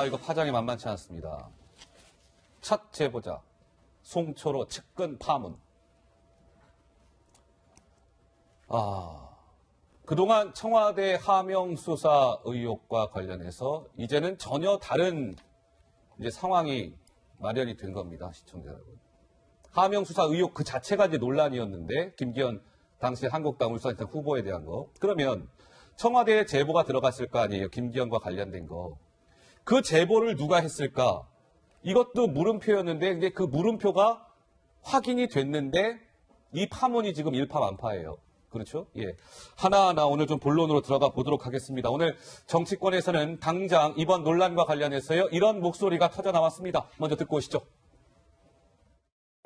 이거 파장이 만만치 않습니다. 첫 제보자, 송초로 측근 파문. 그동안 청와대 하명 수사 의혹과 관련해서 이제는 전혀 다른 이제 상황이 마련이 된 겁니다, 시청자 여러분. 하명 수사 의혹 그 자체가 이제 논란이었는데, 김기현 당시 한국당 울산시장 후보에 대한 거. 그러면 청와대에 제보가 들어갔을 거 아니에요, 김기현과 관련된 거. 그 제보를 누가 했을까? 이것도 물음표였는데, 이제 그 물음표가 확인이 됐는데, 이 파문이 지금 일파만파예요. 그렇죠? 예. 하나하나 오늘 좀 본론으로 들어가 보도록 하겠습니다. 오늘 정치권에서는 당장 이번 논란과 관련해서요, 이런 목소리가 터져 나왔습니다. 먼저 듣고 오시죠.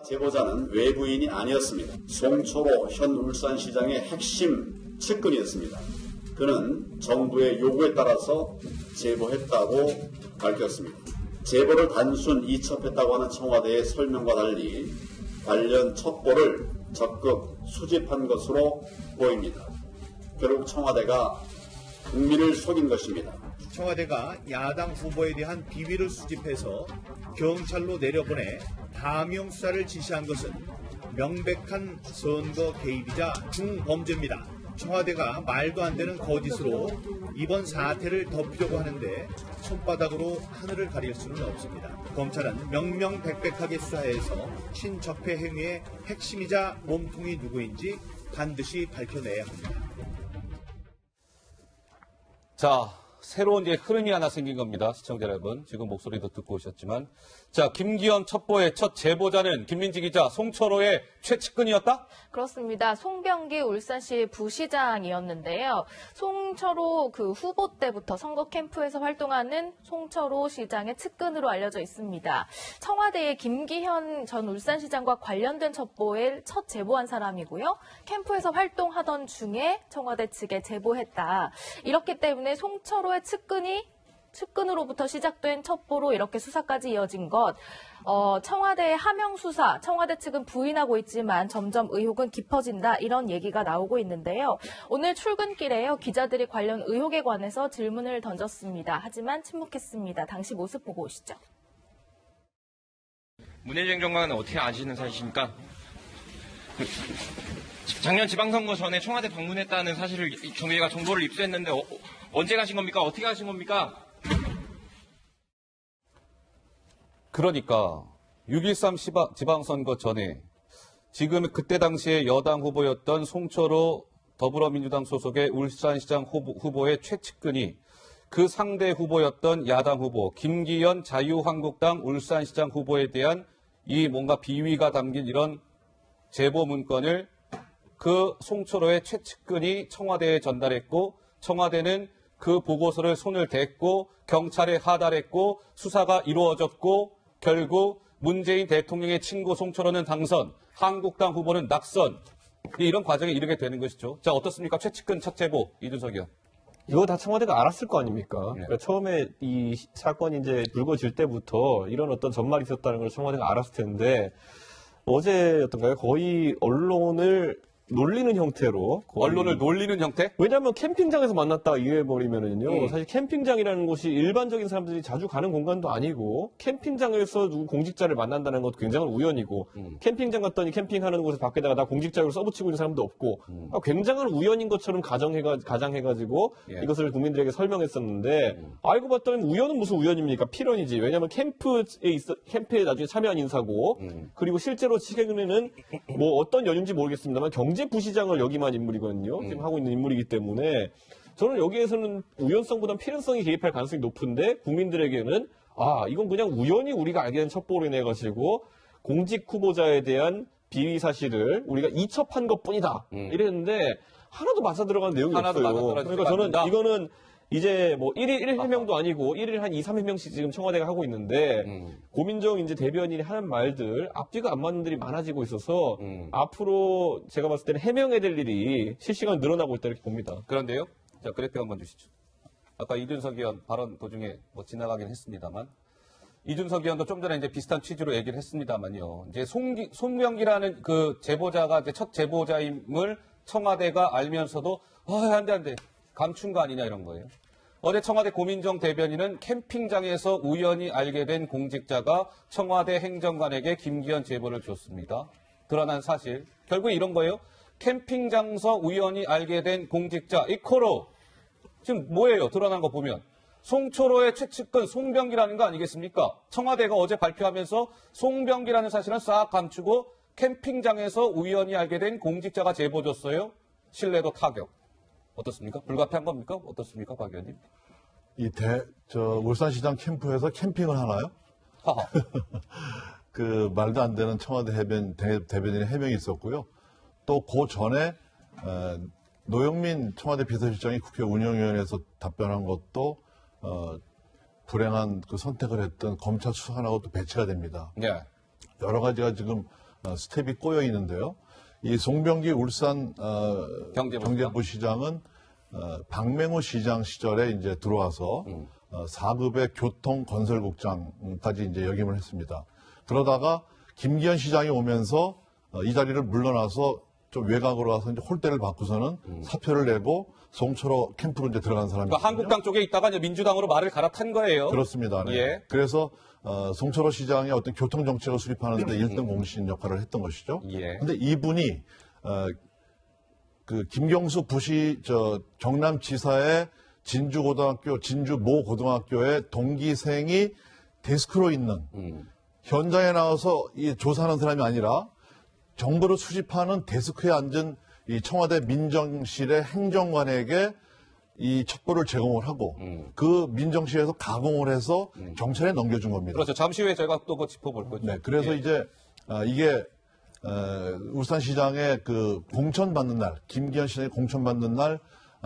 제보자는 외부인이 아니었습니다. 송초로 현 울산시장의 핵심 측근이었습니다. 그는 정부의 요구에 따라서 제보했다고 밝혔습니다. 제보를 단순 이첩했다고 하는 청와대의 설명과 달리 관련 첩보를 적극 수집한 것으로 보입니다. 결국 청와대가 국민을 속인 것입니다. 청와대가 야당 후보에 대한 비위를 수집해서 경찰로 내려보내 하명 수사를 지시한 것은 명백한 선거 개입이자 중범죄입니다. 청와대가 말도 안 되는 거짓으로 이번 사태를 덮으려고 하는데 손바닥으로 하늘을 가릴 수는 없습니다. 검찰은 명명백백하게 수사해서 친적폐 행위의 핵심이자 몸통이 누구인지 반드시 밝혀내야 합니다. 자, 새로운 이제 흐름이 하나 생긴 겁니다. 시청자 여러분. 지금 목소리도 듣고 오셨지만. 자, 김기현 첩보의 첫 제보자는 김민지 기자, 송철호의 최측근이었다? 그렇습니다. 송병기 울산시 부시장이었는데요. 송철호 그 후보 때부터 선거 캠프에서 활동하는 송철호 시장의 측근으로 알려져 있습니다. 청와대의 김기현 전 울산시장과 관련된 첩보에 첫 제보한 사람이고요. 캠프에서 활동하던 중에 청와대 측에 제보했다. 이렇기 때문에 송철호의 측근으로부터 시작된 첩보로 이렇게 수사까지 이어진 것. 청와대의 하명 수사, 청와대 측은 부인하고 있지만 점점 의혹은 깊어진다, 이런 얘기가 나오고 있는데요. 오늘 출근길에요, 기자들이 관련 의혹에 관해서 질문을 던졌습니다. 하지만 침묵했습니다. 당시 모습 보고 오시죠. 문혜정 장관은 어떻게 아시는 사실입니까? 작년 지방선거 전에 청와대 방문했다는 사실을 저희가 정보를 입수했는데 언제 가신 겁니까? 어떻게 가신 겁니까? 그러니까 6.13 지방선거 전에 지금 그때 당시에 여당 후보였던 송철호 더불어민주당 소속의 울산시장 후보의 최측근이 그 상대 후보였던 야당 후보 김기현 자유한국당 울산시장 후보에 대한 이 뭔가 비위가 담긴 이런 제보 문건을 그 송철호의 최측근이 청와대에 전달했고, 청와대는 그 보고서를 손을 댔고 경찰에 하달했고 수사가 이루어졌고, 결국 문재인 대통령의 친구 송철호는 당선, 한국당 후보는 낙선, 이런 과정에 이르게 되는 것이죠. 자, 어떻습니까? 최측근 첫 제보, 이준석 의원. 이거 다 청와대가 알았을 거 아닙니까? 그러니까 처음에 이 사건이 이제 불거질 때부터 이런 어떤 전말이 있었다는 걸 청와대가 알았을 텐데, 어제였던가요? 거의 언론을 놀리는 형태로. 언론을 놀리는 형태? 왜냐하면 캠핑장에서 만났다 이해해버리면은요. 사실 캠핑장이라는 곳이 일반적인 사람들이 자주 가는 공간도 아니고, 캠핑장에서 누구 공직자를 만난다는 것도 굉장한 우연이고, 캠핑장 갔더니 캠핑하는 곳에 밖에다가 나 공직자로 써붙이고 있는 사람도 없고, 굉장한 우연인 것처럼 가정해가지고 이것을 국민들에게 설명했었는데, 알고 봤더니 우연은 무슨 우연입니까? 필연이지. 왜냐하면 캠프에 나중에 참여한 인사고, 그리고 실제로 최근에는 뭐 어떤 연유인지 모르겠습니다만 경제부시장을 역임한 인물이거든요. 지금 하고 있는 인물이기 때문에 저는 여기에서는 우연성보다는 필연성이 개입할 가능성이 높은데, 국민들에게는 이건 그냥 우연히 우리가 알게 된 첩보로 인해 가지고 공직 후보자에 대한 비위 사실을 우리가 이첩한 것뿐이다 이랬는데 하나도 맞아 들어가는 내용이 없어요. 그러니까 저는 이거는 이제 뭐 1일 1해명도 아니고 1일 한 2, 3해명씩 지금 청와대가 하고 있는데, 고민정 이제 대변인이 하는 말들 앞뒤가 안 맞는 들이 많아지고 있어서 앞으로 제가 봤을 때는 해명해야 될 일이 실시간 늘어나고 있다, 이렇게 봅니다. 그런데요. 자, 그래프 한번 주시죠. 아까 이준석 의원 발언 도중에 뭐 지나가긴 했습니다만, 이준석 의원도 좀 전에 이제 비슷한 취지로 얘기를 했습니다만요. 이제 송병기라는 그 제보자가 이제 첫 제보자임을 청와대가 알면서도 안 돼. 감춘 거 아니냐 이런 거예요. 어제 청와대 고민정 대변인은 캠핑장에서 우연히 알게 된 공직자가 청와대 행정관에게 김기현 제보를 줬습니다. 드러난 사실. 결국 이런 거예요. 캠핑장에서 우연히 알게 된 공직자 이코로 지금 뭐예요? 드러난 거 보면. 송초로의 최측근 송병기라는 거 아니겠습니까? 청와대가 어제 발표하면서 송병기라는 사실은 싹 감추고 캠핑장에서 우연히 알게 된 공직자가 제보 줬어요. 신뢰도 타격. 어떻습니까? 불가피한 겁니까? 어떻습니까, 박 의원님? 울산시장 캠프에서 캠핑을 하나요? 하하. 그 말도 안 되는 청와대 대변인의 해명이 있었고요. 또 그 전에 노영민 청와대 비서실장이 국회 운영위원회에서 답변한 것도 불행한 그 선택을 했던 검찰 수사관하고 또 배치가 됩니다. 예. 여러 가지가 지금 스텝이 꼬여 있는데요. 이 송병기 울산 경제부 시장은 박맹호 시장 시절에 이제 들어와서 4급의 교통건설국장까지 이제 역임을 했습니다. 그러다가 김기현 시장이 오면서 이 자리를 물러나서 좀 외곽으로 가서 이제 홀대를 받고서는 사표를 내고 송초로 캠프로 이제 들어간 사람입니다. 그러니까 한국당 쪽에 있다가 이제 민주당으로 말을 갈아탄 거예요. 그렇습니다. 네. 예. 그래서 송초로 시장의 어떤 교통 정책을 수립하는 데 1등 공신 역할을 했던 것이죠. 예. 근데 이분이 그 김경수 경남지사의 진주고등학교, 진주모 고등학교의 동기생이 데스크로 있는 현장에 나와서 이 조사하는 사람이 아니라 정보를 수집하는 데스크에 앉은 이 청와대 민정실의 행정관에게 이 첩보를 제공을 하고 그 민정실에서 가공을 해서 경찰에 넘겨준 겁니다. 그렇죠. 잠시 후에 저희가 또 그거 짚어볼 거죠. 네, 그래서 예. 이제 이게 울산시장의 그 공천받는 날, 김기현 시장이 공천받는 날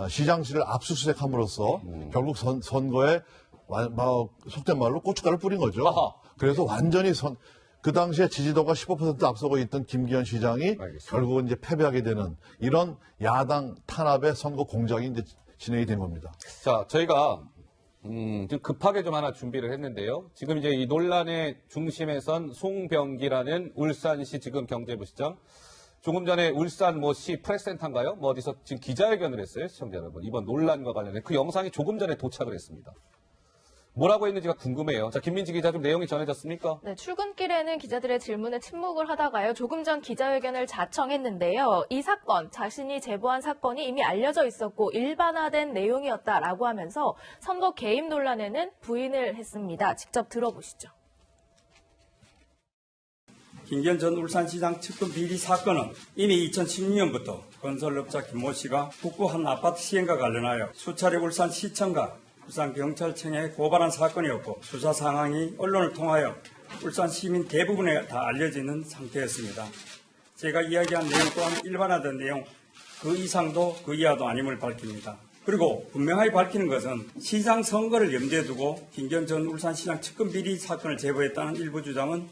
시장실을 압수수색함으로써 결국 선거에 속된 말로 고춧가루를 뿌린 거죠. 아하. 그래서 완전히 그 당시에 지지도가 15% 앞서고 있던 김기현 시장이 알겠습니다. 결국은 이제 패배하게 되는 이런 야당 탄압의 선거 공작이 이제 진행이 된 겁니다. 자, 저희가 좀 급하게 좀 하나 준비를 했는데요. 지금 이제 이 논란의 중심에 선 송병기라는 울산시 지금 경제부시장. 조금 전에 울산 시 프레스센터인가요? 어디서 지금 기자회견을 했어요, 시청자 여러분. 이번 논란과 관련해 그 영상이 조금 전에 도착을 했습니다. 뭐라고 했는지가 궁금해요. 자, 김민지 기자 좀 내용이 전해졌습니까? 네, 출근길에는 기자들의 질문에 침묵을 하다가요. 조금 전 기자회견을 자청했는데요. 이 사건, 자신이 제보한 사건이 이미 알려져 있었고 일반화된 내용이었다라고 하면서 선거 개입 논란에는 부인을 했습니다. 직접 들어보시죠. 김기현 전 울산시장 측근 비리 사건은 이미 2016년부터 건설업자 김모 씨가 북구 한 아파트 시행과 관련하여 수차례 울산시청과 울산경찰청에 고발한 사건이었고 수사 상황이 언론을 통하여 울산 시민 대부분에 다 알려지는 상태였습니다. 제가 이야기한 내용 또한 일반화된 내용 그 이상도 그 이하도 아님을 밝힙니다. 그리고 분명하게 밝히는 것은 시장 선거를 염두에 두고 김기현 전 울산시장 측근 비리 사건을 제보했다는 일부 주장은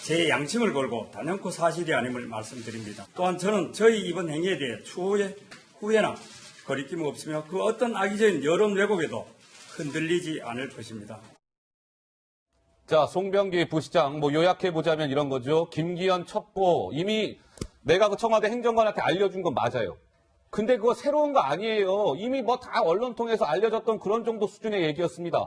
제 양심을 걸고 단연코 사실이 아님을 말씀드립니다. 또한 저는 저희 이번 행위에 대해 추후에 후회나 거리낌 없으며 그 어떤 악의적인 여론 왜곡에도 흔들리지 않을 것입니다. 자, 송병기 부시장 요약해보자면 이런 거죠. 김기현 첩보 이미 내가 그 청와대 행정관한테 알려준 건 맞아요. 근데 그거 새로운 거 아니에요. 이미 다 언론 통해서 알려졌던 그런 정도 수준의 얘기였습니다.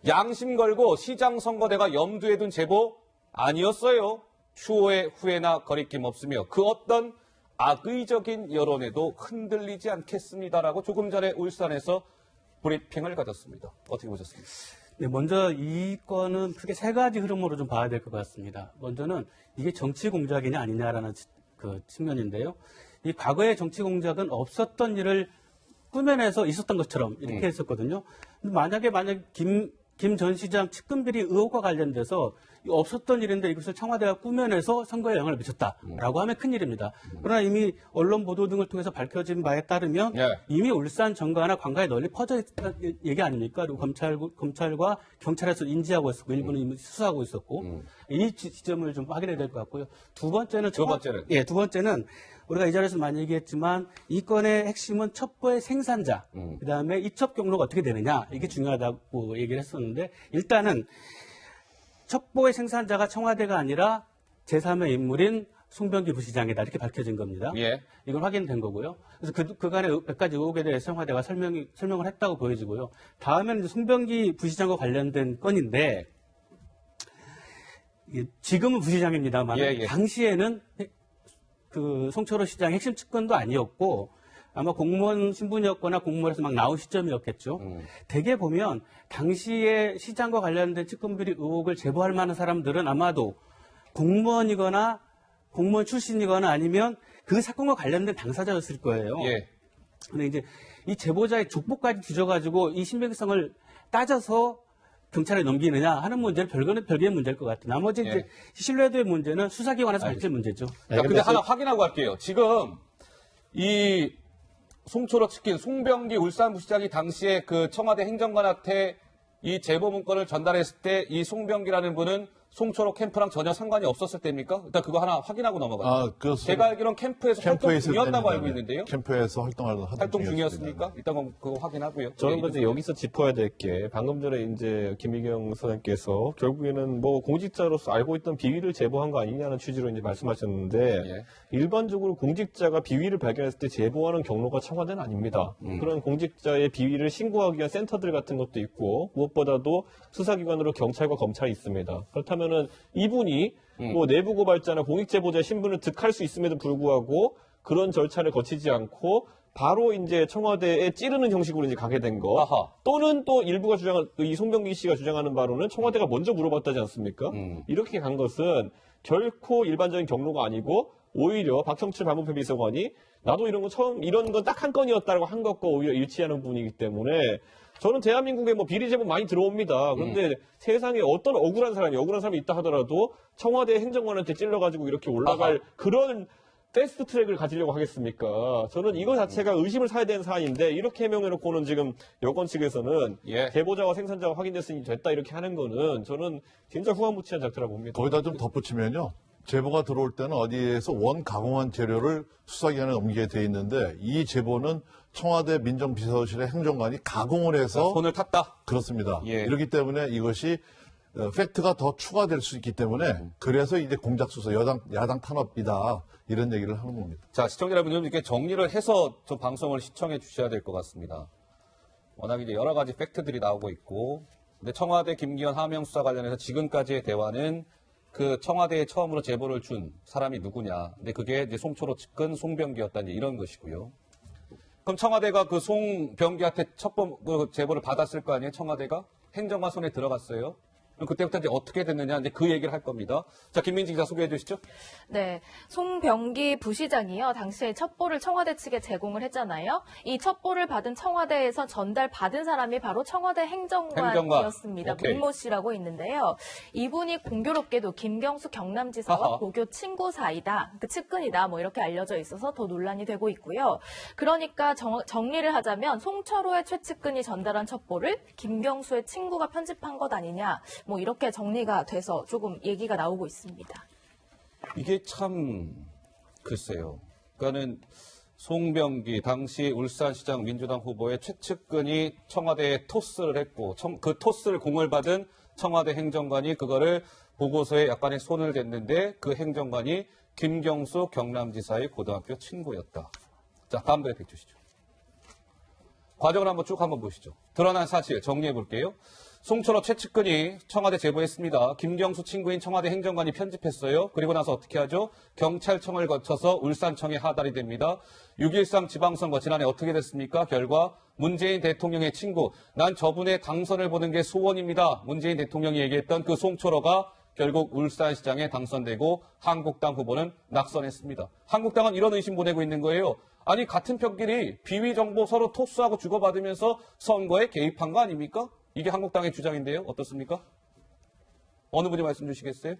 양심 걸고 시장 선거대가 염두에 둔 제보 아니었어요. 추후에 후회나 거리낌 없으며 그 어떤 악의적인 여론에도 흔들리지 않겠습니다라고 조금 전에 울산에서 브리핑을 가졌습니다. 어떻게 보셨습니까? 네, 먼저 이 건은 크게 세 가지 흐름으로 좀 봐야 될 것 같습니다. 먼저는 이게 정치 공작이냐 아니냐라는 그 측면인데요. 이 과거의 정치 공작은 없었던 일을 꾸며내서 있었던 것처럼 이렇게 했었거든요. 만약에 김 전 시장 측근 비리 의혹과 관련돼서 없었던 일인데 이것을 청와대가 꾸며내서 선거에 영향을 미쳤다라고 하면 큰일입니다. 그러나 이미 언론 보도 등을 통해서 밝혀진 바에 따르면 이미 울산 정가나 관가에 널리 퍼져 있다는 얘기 아닙니까? 그리고 검찰과 경찰에서 인지하고 있었고 일부는 이미 수사하고 있었고 이 지점을 좀 확인해야 될 것 같고요. 두 번째는 두 번째는 우리가 이 자리에서 많이 얘기했지만 이 건의 핵심은 첩보의 생산자, 그다음에 이첩 경로가 어떻게 되느냐 이게 중요하다고 얘기를 했었는데 일단은 첩보의 생산자가 청와대가 아니라 제3의 인물인 송병기 부시장이다 이렇게 밝혀진 겁니다. 예. 이건 확인된 거고요. 그래서 그간의 몇 가지 의혹에 대해서 청와대가 설명을 했다고 보여지고요. 다음에는 이제 송병기 부시장과 관련된 건인데 지금은 부시장입니다만 예. 당시에는 그 송철호 시장의 핵심 측근도 아니었고 아마 공무원 신분이었거나 공무원에서 막 나온 시점이었겠죠. 대개 보면 당시에 시장과 관련된 측근비리 의혹을 제보할 만한 사람들은 아마도 공무원이거나 공무원 출신이거나 아니면 그 사건과 관련된 당사자였을 거예요. 예. 근데 이제 이 제보자의 족보까지 뒤져가지고 이 신빙성을 따져서 경찰에 넘기느냐 하는 문제는 별개의 문제일 것 같아요. 나머지 이제 신뢰도의 문제는 수사기관에서 밝힐 문제죠. 자, 근데 하나 확인하고 갈게요. 지금 이 송초로 측근 송병기 울산부시장이 당시에 그 청와대 행정관한테 이 제보 문건을 전달했을 때 이 송병기라는 분은 송초로 캠프랑 전혀 상관이 없었을 때입니까? 일단 그거 하나 확인하고 넘어가죠. 제가 알기로는 캠프에서 활동 중이었다고 알고 있는데요. 캠프에서 활동 중이었습니까? 일단 그거 확인하고요. 저는 이제 여기서 짚어야 될 게 방금 전에 이제 김미경 소장께서 결국에는 뭐 공직자로서 알고 있던 비위를 제보한 거 아니냐는 취지로 이제 말씀하셨는데 일반적으로 공직자가 비위를 발견했을 때 제보하는 경로가 청와대는 아닙니다. 그런 공직자의 비위를 신고하기 위한 센터들 같은 것도 있고 무엇보다도 수사기관으로 경찰과 검찰이 있습니다. 그렇다면은 이분이 뭐 내부 고발자나 공익제보자의 신분을 득할 수 있음에도 불구하고 그런 절차를 거치지 않고 바로 이제 청와대에 찌르는 형식으로 이제 가게 된 거. 아하. 또는 또 일부가 이 송병기 씨가 주장하는 바로는 청와대가 먼저 물어봤다지 않습니까? 이렇게 간 것은 결코 일반적인 경로가 아니고 오히려 박형철 반부패 비서관이 나도 이런 건 딱 한 건이었다라고 한 것과 오히려 일치하는 부분이기 때문에 저는 대한민국에 뭐 비리 제보 많이 들어옵니다. 그런데 세상에 어떤 억울한 사람이 있다 하더라도 청와대 행정관한테 찔러가지고 이렇게 올라갈 그런 패스트 트랙을 가지려고 하겠습니까? 저는 이거 자체가 의심을 사야 되는 사안인데 이렇게 해명해놓고는 지금 여권 측에서는 제보자와 생산자가 확인됐으니 됐다 이렇게 하는 거는 저는 진짜 후한무치한 작태라고 봅니다. 거기다 좀 덧붙이면요. 제보가 들어올 때는 어디에서 원 가공한 재료를 수사기관에 넘기게 돼 있는데 이 제보는 청와대 민정비서실의 행정관이 가공을 해서 손을 탔다. 그렇습니다. 이렇기 때문에 이것이 팩트가 더 추가될 수 있기 때문에 그래서 이제 공작 수사 야당 탄압이다 이런 얘기를 하는 겁니다. 자, 시청자 여러분 좀 이렇게 정리를 해서 좀 방송을 시청해 주셔야 될 것 같습니다. 워낙 이제 여러 가지 팩트들이 나오고 있고, 근데 청와대 김기현 하명 수사 관련해서 지금까지의 대화는 그 청와대에 처음으로 제보를 준 사람이 누구냐. 근데 그게 이제 송초로 측근 송병기였다 이제 이런 것이고요. 그럼 청와대가 그 송병기한테 첫 번 제보를 받았을 거 아니에요? 청와대가 행정관 손에 들어갔어요. 그럼 그때부터 이제 어떻게 됐느냐 이제 그 얘기를 할 겁니다. 자, 김민지 기자 소개해 주시죠. 네, 송병기 부시장이요. 당시에 첩보를 청와대 측에 제공을 했잖아요. 이 첩보를 받은 청와대에서 전달받은 사람이 바로 청와대 행정관이었습니다. 문모 씨라고 있는데요. 이분이 공교롭게도 김경수 경남지사와 고교 친구 사이다, 그 측근이다, 뭐 이렇게 알려져 있어서 더 논란이 되고 있고요. 그러니까 정리를 하자면 송철호의 최측근이 전달한 첩보를 김경수의 친구가 편집한 것 아니냐. 뭐 이렇게 정리가 돼서 조금 얘기가 나오고 있습니다. 이게 참 글쎄요. 그러니까는 송병기 당시 울산시장 민주당 후보의 최측근이 청와대에 토스를 했고 그 토스를 공을 받은 청와대 행정관이 그거를 보고서에 약간의 손을 댔는데 그 행정관이 김경수 경남지사의 고등학교 친구였다. 자, 다음 그래픽 주시죠. 과정을 한번 쭉 보시죠. 드러난 사실 정리해 볼게요. 송철호 최측근이 청와대 제보했습니다. 김경수 친구인 청와대 행정관이 편집했어요. 그리고 나서 어떻게 하죠? 경찰청을 거쳐서 울산청에 하달이 됩니다. 6.13 지방선거 지난해 어떻게 됐습니까? 결과 문재인 대통령의 친구, 난 저분의 당선을 보는 게 소원입니다. 문재인 대통령이 얘기했던 그 송철호가 결국 울산시장에 당선되고 한국당 후보는 낙선했습니다. 한국당은 이런 의심 보내고 있는 거예요. 아니 같은 편끼리 비위 정보 서로 토스하고 주고받으면서 선거에 개입한 거 아닙니까? 이게 한국당의 주장인데요. 어떻습니까? 어느 분이 말씀 주시겠어요?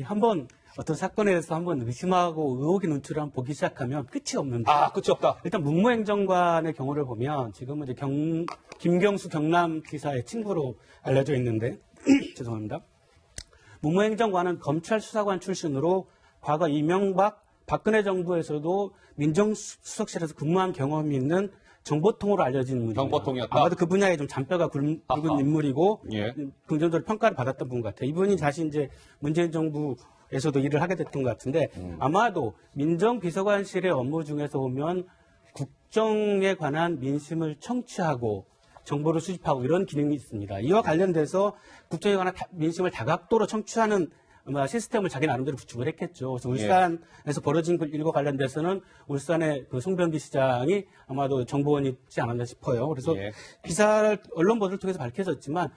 한번 어떤 사건에 대해서 한번 의심하고 의혹의 눈초리를 한번 보기 시작하면 끝이 없는데. 끝이 없다. 일단 문무행정관의 경우를 보면 지금은 이제 김경수 경남지사의 친구로 알려져 있는데 죄송합니다. 문무행정관은 검찰 수사관 출신으로 과거 이명박, 박근혜 정부에서도 민정수석실에서 근무한 경험이 있는 정보통으로 알려진 인물입니다. 정보통이었다. 아마도 그 분야에 좀 잔뼈가 굵은 인물이고 긍정적으로 평가를 받았던 분 같아요. 이분이 다시 이제 문재인 정부 에서도 일을 하게 됐던 것 같은데 아마도 민정비서관실의 업무 중에서 보면 국정에 관한 민심을 청취하고 정보를 수집하고 이런 기능이 있습니다. 이와 관련돼서 국정에 관한 민심을 다각도로 청취하는 아마 시스템을 자기 나름대로 구축을 했겠죠. 그래서 울산에서 벌어진 일과 관련돼서는 울산의 그 송병기 시장이 아마도 정보원이 있지 않았나 싶어요. 그래서 기사를 언론 보도를 통해서 밝혀졌지만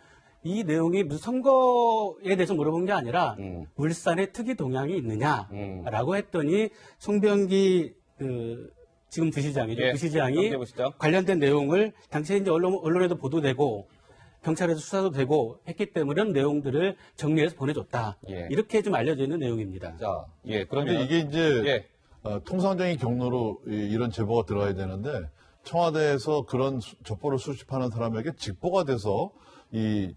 이 내용이 무슨 선거에 대해서 물어본 게 아니라 울산에 특이 동향이 있느냐라고 했더니 송병기 지금 부시장이죠. 부시장이 관련된 내용을 당시에 이제 언론에도 보도되고 경찰에서 수사도 되고 했기 때문에 이런 내용들을 정리해서 보내줬다. 이렇게 좀 알려져 있는 내용입니다. 자, 그런데 그러면 이게 이제 통상적인 경로로 이런 제보가 들어가야 되는데 청와대에서 그런 첩보를 수집하는 사람에게 직보가 돼서 이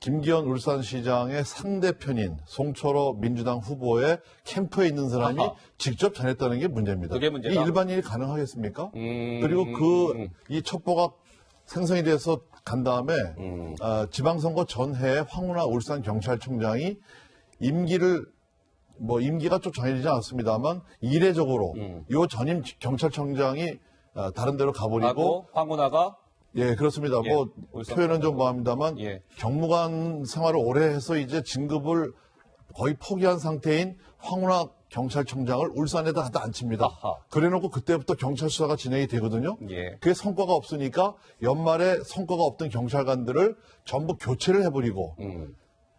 김기현 울산시장의 상대편인 송철호 민주당 후보의 캠프에 있는 사람이 직접 전했다는 게 문제입니다. 그게 문제다? 이 일반인이 가능하겠습니까? 그리고 이 첩보가 생성이 돼서 간 다음에 지방선거 전해에 황운하 울산경찰청장이 임기가 좀 정해지지 않았습니다만 이례적으로 이 전임 경찰청장이 다른 데로 가버리고 황운하가 예, 그렇습니다. 표현은 좀 뭐합니다만 경무관 생활을 오래 해서 이제 진급을 거의 포기한 상태인 황운하 경찰청장을 울산에다 갖다 앉힙니다. 그래놓고 그때부터 경찰 수사가 진행이 되거든요. 그게 성과가 없으니까 연말에 성과가 없던 경찰관들을 전부 교체를 해버리고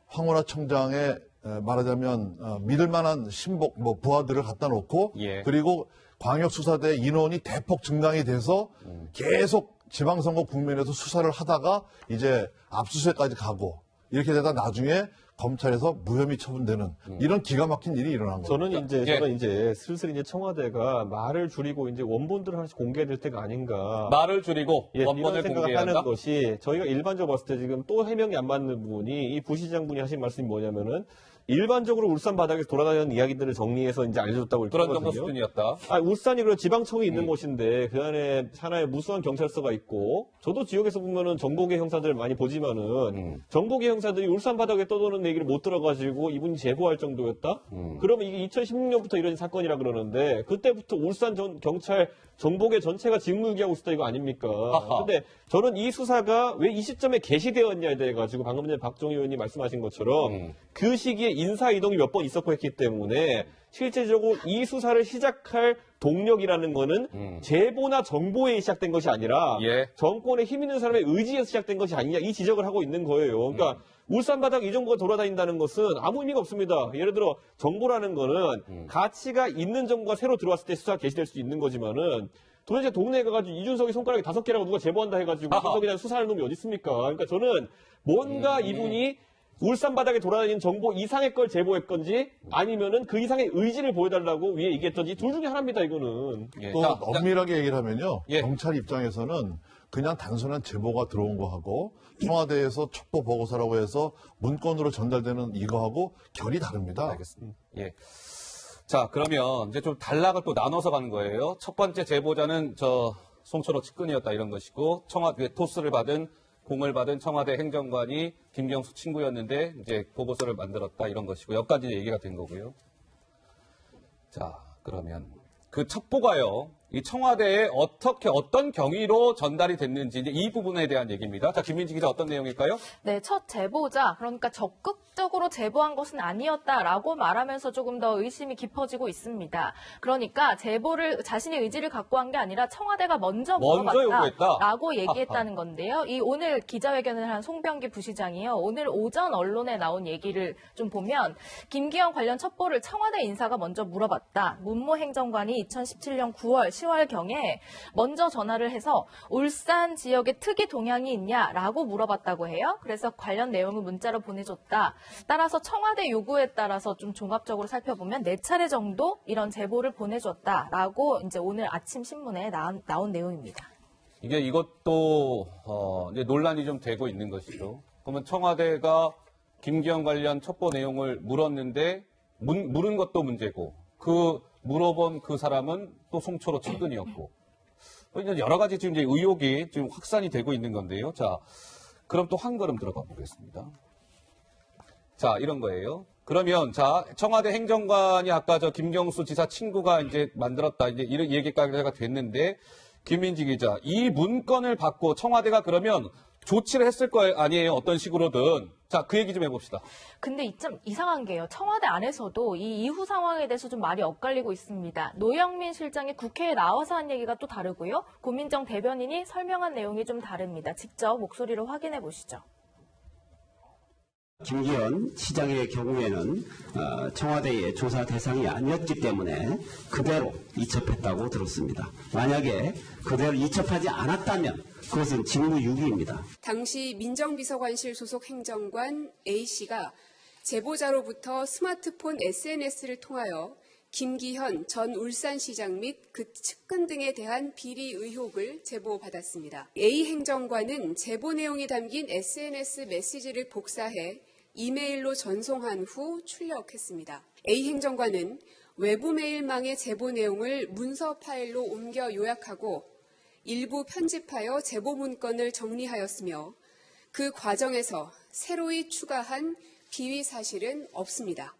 황운하 청장의 말하자면 믿을 만한 신복 부하들을 갖다 놓고 그리고 광역수사대 인원이 대폭 증강이 돼서 계속 지방선거 국면에서 수사를 하다가 이제 압수수색까지 가고 이렇게 되다 나중에 검찰에서 무혐의 처분되는 이런 기가 막힌 일이 일어난 거죠. 저는 이제 슬슬 이제 청와대가 말을 줄이고 이제 원본들을 하나씩 공개될 때가 아닌가. 말을 줄이고 원본을 이런 생각을 공개해야 하는 한다? 것이 저희가 일반적으로 봤을 때 지금 또 해명이 안 맞는 부분이 이 부시장분이 하신 말씀이 뭐냐면은 일반적으로 울산 바닥에서 돌아다니는 이야기들을 정리해서 이제 알려줬다고 그런 이렇게 정도 하거든요. 수준이었다. 울산이 그런 지방청이 있는 곳인데 그 안에 하나의 무수한 경찰서가 있고 저도 지역에서 보면은 정보계 형사들 많이 보지만은 정보계 형사들이 울산 바닥에 떠도는 얘기를 못 들어가지고 이분이 제보할 정도였다? 그러면 이게 2016년부터 이런 사건이라 그러는데 그때부터 울산 경찰 정보계 전체가 직무유기하고 있었다 이거 아닙니까? 근데 저는 이 수사가 왜 이 시점에 개시되었냐에 대해 가지고 방금 전에 박종희 의원님 말씀하신 것처럼 그 시기에 인사 이동이 몇 번 있었고 했기 때문에 실제적으로 이 수사를 시작할 동력이라는 거는 제보나 정보에 시작된 것이 아니라 정권에 힘 있는 사람의 의지에서 시작된 것이 아니냐 이 지적을 하고 있는 거예요. 그러니까 울산 바닥 이 정보가 돌아다닌다는 것은 아무 의미가 없습니다. 예를 들어 정보라는 거는 가치가 있는 정보가 새로 들어왔을 때 수사가 개시될 수 있는 거지만은 도대체 동네에 가가지고 이준석이 손가락이 5개라고 누가 제보한다 해가지고 이준석에 대한 수사하는 놈이 어디 있습니까? 그러니까 저는 뭔가 이분이 울산 바닥에 돌아다니는 정보 이상의 걸 제보할 건지 아니면은 그 이상의 의지를 보여달라고 위에 얘기했던지 둘 중에 하나입니다, 이거는. 또 엄밀하게 얘기를 하면요. 경찰 입장에서는 그냥 단순한 제보가 들어온 거하고 청와대에서 첩보 보고서라고 해서 문건으로 전달되는 이거하고 결이 다릅니다. 알겠습니다. 자, 그러면 이제 좀 단락을 또 나눠서 가는 거예요. 첫 번째 제보자는 송철호 측근이었다 이런 것이고 청와대 토스를 받은 공을 받은 청와대 행정관이 김경수 친구였는데 이제 보고서를 만들었다 이런 것이고 여기까지 얘기가 된 거고요. 자, 그러면 그 첩보가요. 이 청와대에 어떤 경위로 전달이 됐는지 이제 이 부분에 대한 얘기입니다. 자, 김민지 기자 어떤 내용일까요? 네, 첫 제보자, 그러니까 적극적으로 제보한 것은 아니었다라고 말하면서 조금 더 의심이 깊어지고 있습니다. 그러니까 제보를 자신의 의지를 갖고 한 게 아니라 청와대가 먼저 물어봤다라고 얘기했다는 건데요. 이 오늘 기자회견을 한 송병기 부시장이요. 오늘 오전 언론에 나온 얘기를 좀 보면 김기현 관련 첩보를 청와대 인사가 먼저 물어봤다. 문무 행정관이 2017년 9월 10월경에 먼저 전화를 해서 울산 지역에 특이 동향이 있냐라고 물어봤다고 해요. 그래서 관련 내용을 문자로 보내줬다. 따라서 청와대 요구에 따라서 좀 종합적으로 살펴보면 4차례 정도 이런 제보를 보내줬다라고 이제 오늘 아침 신문에 나온 내용입니다. 이것도 이제 논란이 좀 되고 있는 것이죠. 그러면 청와대가 김기현 관련 첩보 내용을 물었는데 물은 것도 문제고 물어본 그 사람은 또 송철호 측근이었고 여러 가지 지금 이제 의혹이 지금 확산이 되고 있는 건데요. 자, 그럼 또 한 걸음 들어가 보겠습니다. 자, 이런 거예요. 그러면 자 청와대 행정관이 아까 저 김경수 지사 친구가 이제 만들었다 이제 이런 얘기까지가 됐는데 김민지 기자 이 문건을 받고 청와대가 그러면 조치를 했을 거 아니에요 어떤 식으로든 자 그 얘기 좀 해봅시다. 근데 좀 이상한 게요. 청와대 안에서도 이 이후 상황에 대해서 좀 말이 엇갈리고 있습니다. 노영민 실장이 국회에 나와서 한 얘기가 또 다르고요. 고민정 대변인이 설명한 내용이 좀 다릅니다. 직접 목소리를 확인해 보시죠. 김기현 시장의 경우에는 청와대의 조사 대상이 아니었기 때문에 그대로 이첩했다고 들었습니다. 만약에 그대로 이첩하지 않았다면 그것은 직무유기입니다. 당시 민정비서관실 소속 행정관 A씨가 제보자로부터 스마트폰 SNS를 통하여 김기현 전 울산시장 및 그 측근 등에 대한 비리 의혹을 제보받았습니다. A 행정관은 제보 내용이 담긴 SNS 메시지를 복사해 이메일로 전송한 후 출력했습니다. A 행정관은 외부 메일망의 제보 내용을 문서 파일로 옮겨 요약하고 일부 편집하여 제보 문건을 정리하였으며 그 과정에서 새로이 추가한 비위 사실은 없습니다.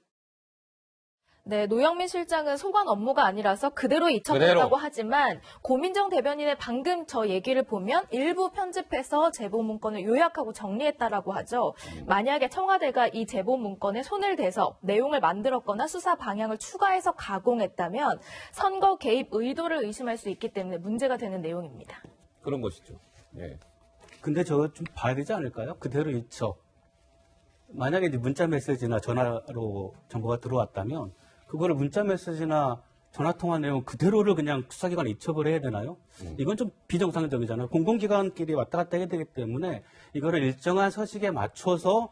네, 노영민 실장은 소관 업무가 아니라서 그대로 이첩했다고 하지만 고민정 대변인의 방금 저 얘기를 보면 일부 편집해서 제보 문건을 요약하고 정리했다라고 하죠. 만약에 청와대가 이 제보 문건에 손을 대서 내용을 만들었거나 수사 방향을 추가해서 가공했다면 선거 개입 의도를 의심할 수 있기 때문에 문제가 되는 내용입니다. 그런 것이죠. 예. 근데 저거 좀 봐야 되지 않을까요? 그대로 이첩. 만약에 이제 문자 메시지나 전화로 정보가 들어왔다면 그거를 문자 메시지나 전화통화 내용 그대로를 그냥 수사기관에 이첩을 해야 되나요? 이건 좀 비정상적이잖아요. 공공기관끼리 왔다 갔다 해야 되기 때문에 이거를 일정한 서식에 맞춰서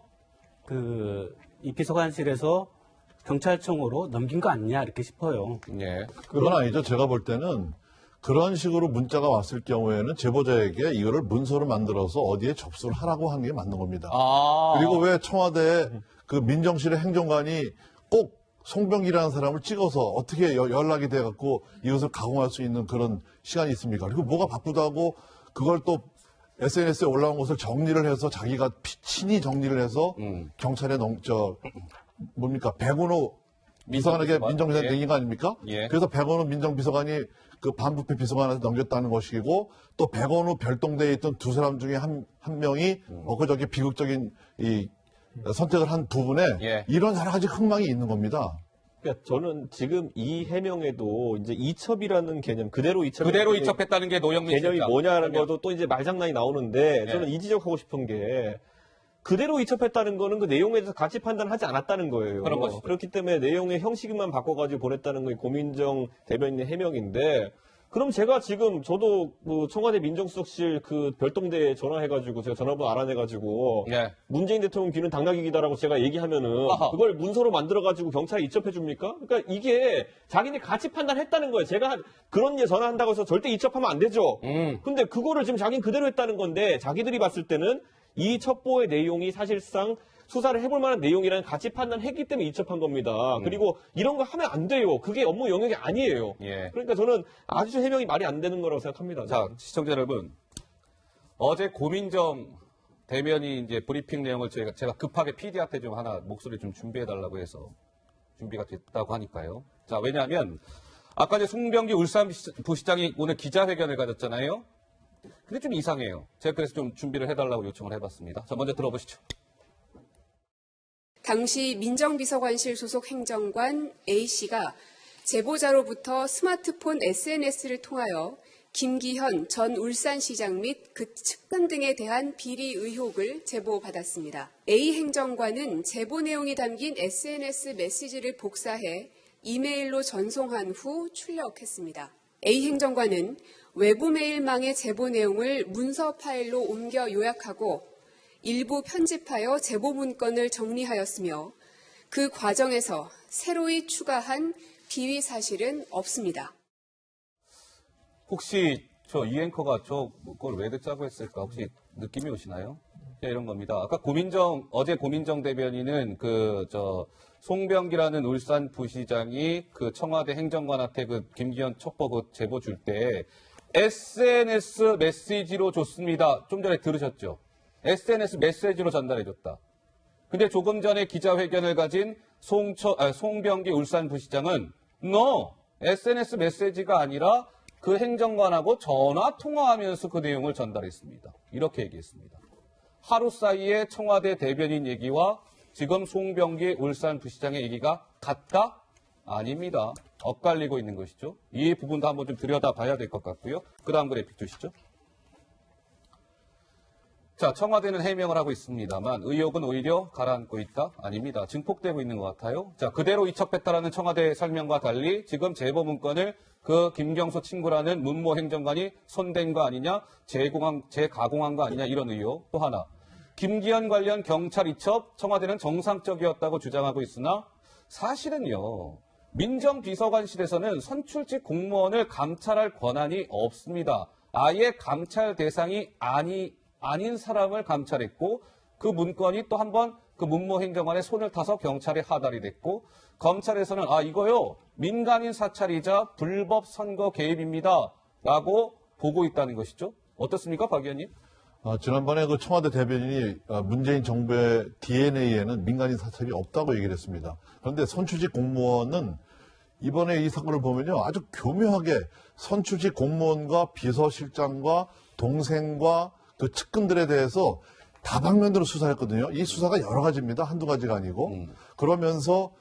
이 비서관실에서 경찰청으로 넘긴 거 아니냐 이렇게 싶어요. 예. 그건 아니죠. 제가 볼 때는 그런 식으로 문자가 왔을 경우에는 제보자에게 이거를 문서로 만들어서 어디에 접수를 하라고 한 게 맞는 겁니다. 그리고 왜 청와대 그 민정실의 행정관이 꼭 송병기라는 사람을 찍어서 어떻게 연락이 돼갖고 이것을 가공할 수 있는 그런 시간이 있습니까? 그리고 뭐가 바쁘다고 그걸 또 SNS에 올라온 것을 정리를 해서 자기가 친히 정리를 해서 경찰에 백운호 비서관에게 민정비서관이 내긴 거 아닙니까? 예. 그래서 백원우 민정비서관이 그 반부패 비서관한테 넘겼다는 것이고 또 백원우 별동대에 있던 두 사람 중에 한 명이 엊그저께 비극적인 이 선택을 한 부분에 예. 이런 여러 가지 흥망이 있는 겁니다. 그러니까 저는 지금 이 해명에도 이제 이첩이라는 개념, 그대로 이첩했다는 게 노영민 개념이 실장. 뭐냐는 것도 또 이제 말장난이 나오는데 예. 저는 이 지적하고 싶은 게 그대로 이첩했다는 거는 그 내용에 대해서 가치 판단하지 않았다는 거예요. 그런 것이죠. 그렇기 때문에 내용의 형식만 바꿔가지고 보냈다는 게 고민정 대변인의 해명인데 그럼 제가 지금 저도 그 청와대 민정수석실 그 별동대에 전화해가지고 제가 전화번호 알아내가지고 예. 문재인 대통령 귀는 당나귀기다라고 제가 얘기하면은 아하. 그걸 문서로 만들어가지고 경찰에 이첩해 줍니까? 그러니까 이게 자기네 가치 판단했다는 거예요. 제가 그런 예 전화한다고 해서 절대 이첩하면 안 되죠. 근데 그거를 지금 자기는 그대로 했다는 건데 자기들이 봤을 때는 이 첩보의 내용이 사실상 수사를 해볼 만한 내용이라는 가치 판단했기 때문에 이첩한 겁니다. 그리고 이런 거 하면 안 돼요. 그게 업무 영역이 아니에요. 예. 그러니까 저는 아주 해명이 말이 안 되는 거라고 생각합니다. 자, 시청자 여러분. 어제 고민정 대변인 이제 브리핑 내용을 제가 급하게 PD한테 좀 하나 목소리 좀 준비해달라고 해서 준비가 됐다고 하니까요. 자, 왜냐하면 아까 이제 송병기 울산부시장이 오늘 기자회견을 가졌잖아요. 근데 좀 이상해요. 제가 그래서 좀 준비를 해달라고 요청을 해봤습니다. 자, 먼저 들어보시죠. 당시 민정비서관실 소속 행정관 A씨가 제보자로부터 스마트폰 SNS를 통하여 김기현 전 울산시장 및 그 측근 등에 대한 비리 의혹을 제보받았습니다. A 행정관은 제보 내용이 담긴 SNS 메시지를 복사해 이메일로 전송한 후 출력했습니다. A 행정관은 외부 메일망의 제보 내용을 문서 파일로 옮겨 요약하고 일부 편집하여 제보 문건을 정리하였으며 그 과정에서 새로이 추가한 비위 사실은 없습니다. 혹시 저 이 앵커가 그걸 왜 듣자고 했을까? 혹시 느낌이 오시나요? 이런 겁니다. 아까 어제 고민정 대변인은 송병기라는 울산 부시장이 그 청와대 행정관한테 그 김기현 첩보 그 제보 줄 때 SNS 메시지로 줬습니다. 좀 전에 들으셨죠? SNS 메시지로 전달해줬다. 근데 조금 전에 기자회견을 가진 송병기 울산부시장은 no, SNS 메시지가 아니라 그 행정관하고 전화 통화하면서 그 내용을 전달했습니다. 이렇게 얘기했습니다. 하루 사이에 청와대 대변인 얘기와 지금 송병기 울산부시장의 얘기가 같다? 아닙니다. 엇갈리고 있는 것이죠. 이 부분도 한번 좀 들여다봐야 될 것 같고요. 그 다음 그래픽 주시죠. 자, 청와대는 해명을 하고 있습니다만 의혹은 오히려 가라앉고 있다? 아닙니다. 증폭되고 있는 것 같아요. 자, 그대로 이첩했다라는 청와대 설명과 달리 지금 제보 문건을 그 김경수 친구라는 문모 행정관이 손댄 거 아니냐, 재가공한 거 아니냐 이런 의혹. 또 하나, 김기현 관련 경찰 이첩 청와대는 정상적이었다고 주장하고 있으나 사실은요. 민정비서관실에서는 선출직 공무원을 감찰할 권한이 없습니다. 아예 감찰 대상이 아닌 사람을 감찰했고 그 문건이 또 한 번 그 문모 행정관의 손을 타서 경찰에 하달이 됐고 검찰에서는 이거요 민간인 사찰이자 불법 선거 개입입니다 라고 보고 있다는 것이죠. 어떻습니까, 박 의원님? 지난번에 그 청와대 대변인이 문재인 정부의 DNA에는 민간인 사찰이 없다고 얘기를 했습니다. 그런데 선출직 공무원은 이번에 이 사건을 보면요 아주 교묘하게 선출직 공무원과 비서실장과 동생과 그 측근들에 대해서 다방면으로 수사했거든요. 이 수사가 여러 가지입니다. 한두 가지가 아니고. 그러면서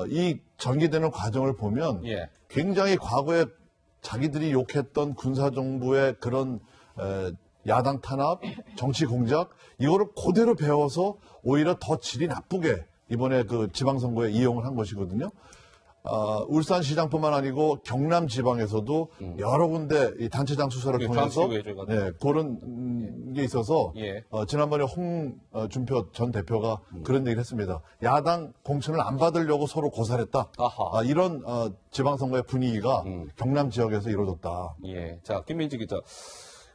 이 전개되는 과정을 보면 굉장히 과거에 자기들이 욕했던 군사정부의 그런 야당 탄압, 정치 공작 이거를 그대로 배워서 오히려 더 질이 나쁘게 이번에 그 지방선거에 이용을 한 것이거든요. 울산시장뿐만 아니고 경남 지방에서도 여러 군데 이 단체장 수사를 통해서 그런 게 있어서 지난번에 홍준표 전 대표가 그런 얘기를 했습니다. 야당 공천을 안 받으려고 서로 고사했다. 이런 지방선거의 분위기가 경남 지역에서 이루어졌다. 자, 김민지 기자.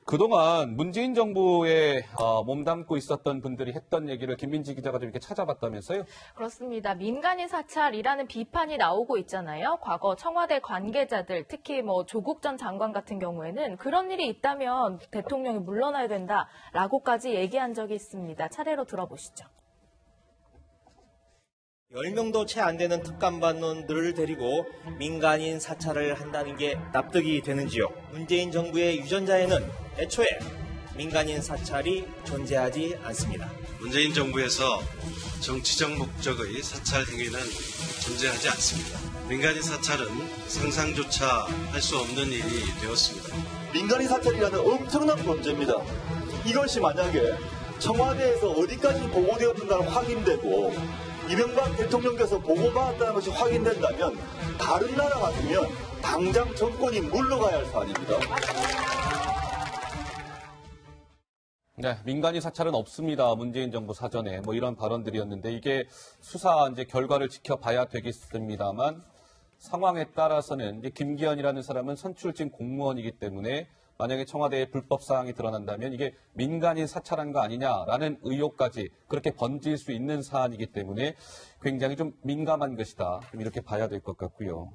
그동안 문재인 정부에 몸담고 있었던 분들이 했던 얘기를 김민지 기자가 좀 이렇게 찾아봤다면서요? 그렇습니다. 민간인 사찰이라는 비판이 나오고 있잖아요. 과거 청와대 관계자들, 특히 뭐 조국 전 장관 같은 경우에는 그런 일이 있다면 대통령이 물러나야 된다라고까지 얘기한 적이 있습니다. 차례로 들어보시죠. 10명도 채 안 되는 특감반원들을 데리고 민간인 사찰을 한다는 게 납득이 되는지요? 문재인 정부의 유전자에는 애초에 민간인 사찰이 존재하지 않습니다. 문재인 정부에서 정치적 목적의 사찰 행위는 존재하지 않습니다. 민간인 사찰은 상상조차 할 수 없는 일이 되었습니다. 민간인 사찰이라는 엄청난 범죄입니다. 이것이 만약에 청와대에서 어디까지 보고되었는가는 확인되고 이명박 대통령께서 보고받았다는 것이 확인된다면 다른 나라 같으면 당장 정권이 물러가야 할 사안입니다. 네, 민간인 사찰은 없습니다. 문재인 정부 사전에 뭐 이런 발언들이었는데 이게 수사 이제 결과를 지켜봐야 되겠습니다만 상황에 따라서는 이제 김기현이라는 사람은 선출직 공무원이기 때문에 만약에 청와대에 불법 사항이 드러난다면 이게 민간인 사찰한 거 아니냐라는 의혹까지 그렇게 번질 수 있는 사안이기 때문에 굉장히 좀 민감한 것이다. 이렇게 봐야 될 것 같고요.